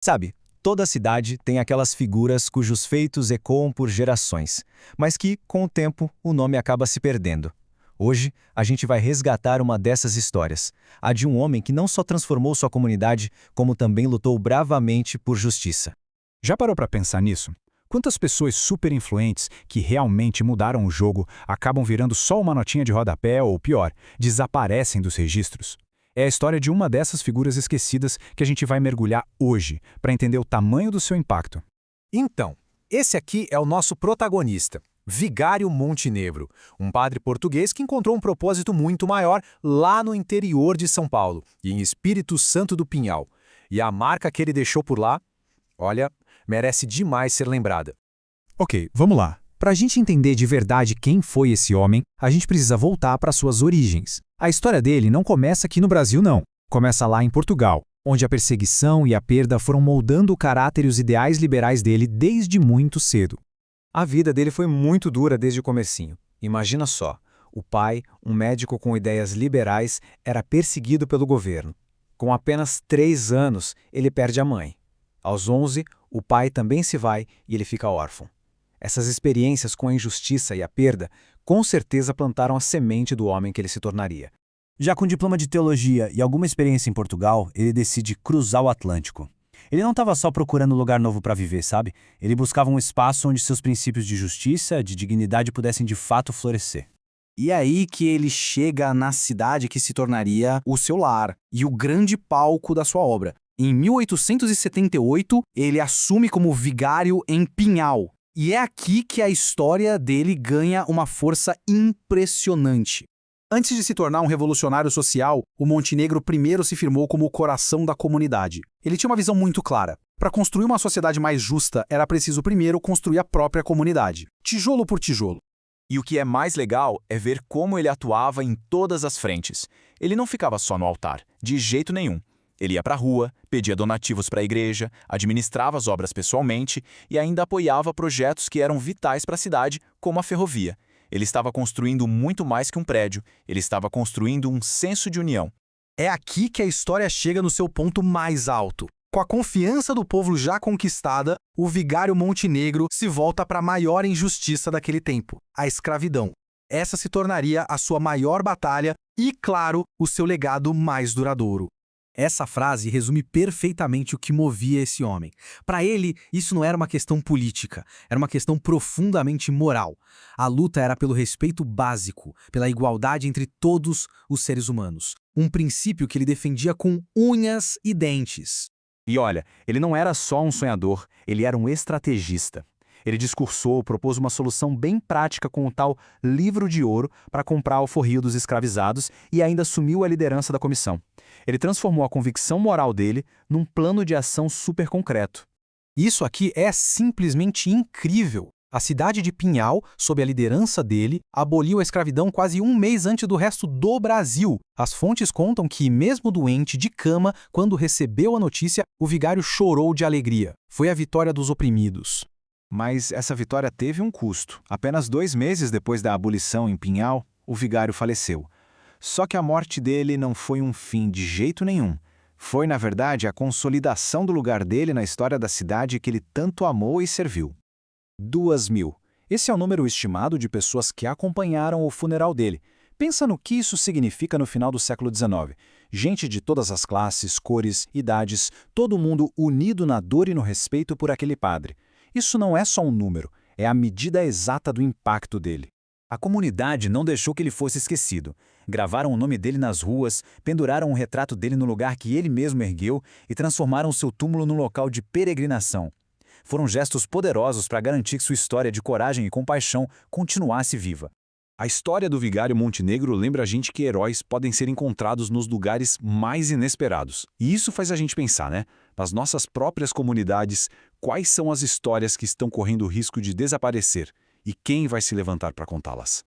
Sabe, toda cidade tem aquelas figuras cujos feitos ecoam por gerações, mas que, com o tempo, o nome acaba se perdendo. Hoje, a gente vai resgatar uma dessas histórias, a de um homem que não só transformou sua comunidade, como também lutou bravamente por justiça. Já parou para pensar nisso? Quantas pessoas super influentes que realmente mudaram o jogo acabam virando só uma notinha de rodapé ou, pior, desaparecem dos registros? É a história de uma dessas figuras esquecidas que a gente vai mergulhar hoje, para entender o tamanho do seu impacto. Então, esse aqui é o nosso protagonista, Vigário Montenegro, um padre português que encontrou um propósito muito maior lá no interior de São Paulo, e em Espírito Santo do Pinhal. E a marca que ele deixou por lá, olha, merece demais ser lembrada. Ok, vamos lá. Para a gente entender de verdade quem foi esse homem, a gente precisa voltar para suas origens. A história dele não começa aqui no Brasil, não. Começa lá em Portugal, onde a perseguição e a perda foram moldando o caráter e os ideais liberais dele desde muito cedo. A vida dele foi muito dura desde o comecinho. Imagina só, o pai, um médico com ideias liberais, era perseguido pelo governo. Com apenas 3 anos, ele perde a mãe. Aos 11, o pai também se vai e ele fica órfão. Essas experiências com a injustiça e a perda com certeza plantaram a semente do homem que ele se tornaria. Já com diploma de teologia e alguma experiência em Portugal, ele decide cruzar o Atlântico. Ele não estava só procurando um lugar novo para viver, sabe? Ele buscava um espaço onde seus princípios de justiça, de dignidade pudessem de fato florescer. E é aí que ele chega na cidade que se tornaria o seu lar e o grande palco da sua obra. Em 1878, ele assume como vigário em Pinhal. E é aqui que a história dele ganha uma força impressionante. Antes de se tornar um revolucionário social, o Montenegro primeiro se firmou como o coração da comunidade. Ele tinha uma visão muito clara. Para construir uma sociedade mais justa, era preciso primeiro construir a própria comunidade, tijolo por tijolo. E o que é mais legal é ver como ele atuava em todas as frentes. Ele não ficava só no altar, de jeito nenhum. Ele ia para a rua, pedia donativos para a igreja, administrava as obras pessoalmente e ainda apoiava projetos que eram vitais para a cidade, como a ferrovia. Ele estava construindo muito mais que um prédio, ele estava construindo um senso de união. É aqui que a história chega no seu ponto mais alto. Com a confiança do povo já conquistada, o vigário Montenegro se volta para a maior injustiça daquele tempo, a escravidão. Essa se tornaria a sua maior batalha e, claro, o seu legado mais duradouro. Essa frase resume perfeitamente o que movia esse homem. Para ele, isso não era uma questão política, era uma questão profundamente moral. A luta era pelo respeito básico, pela igualdade entre todos os seres humanos. Um princípio que ele defendia com unhas e dentes. E olha, ele não era só um sonhador, ele era um estrategista. Ele discursou, propôs uma solução bem prática com o tal livro de ouro para comprar o alforrio dos escravizados e ainda assumiu a liderança da comissão. Ele transformou a convicção moral dele num plano de ação super concreto. Isso aqui é simplesmente incrível. A cidade de Pinhal, sob a liderança dele, aboliu a escravidão quase um mês antes do resto do Brasil. As fontes contam que, mesmo doente de cama, quando recebeu a notícia, o vigário chorou de alegria. Foi a vitória dos oprimidos. Mas essa vitória teve um custo. Apenas 2 meses depois da abolição em Pinhal, o vigário faleceu. Só que a morte dele não foi um fim de jeito nenhum. Foi, na verdade, a consolidação do lugar dele na história da cidade que ele tanto amou e serviu. 2.000. Esse é o número estimado de pessoas que acompanharam o funeral dele. Pensa no que isso significa no final do século XIX. Gente de todas as classes, cores, idades, todo mundo unido na dor e no respeito por aquele padre. Isso não é só um número, é a medida exata do impacto dele. A comunidade não deixou que ele fosse esquecido. Gravaram o nome dele nas ruas, penduraram um retrato dele no lugar que ele mesmo ergueu e transformaram seu túmulo num local de peregrinação. Foram gestos poderosos para garantir que sua história de coragem e compaixão continuasse viva. A história do vigário Montenegro lembra a gente que heróis podem ser encontrados nos lugares mais inesperados. E isso faz a gente pensar, né? Nas nossas próprias comunidades, quais são as histórias que estão correndo o risco de desaparecer e quem vai se levantar para contá-las?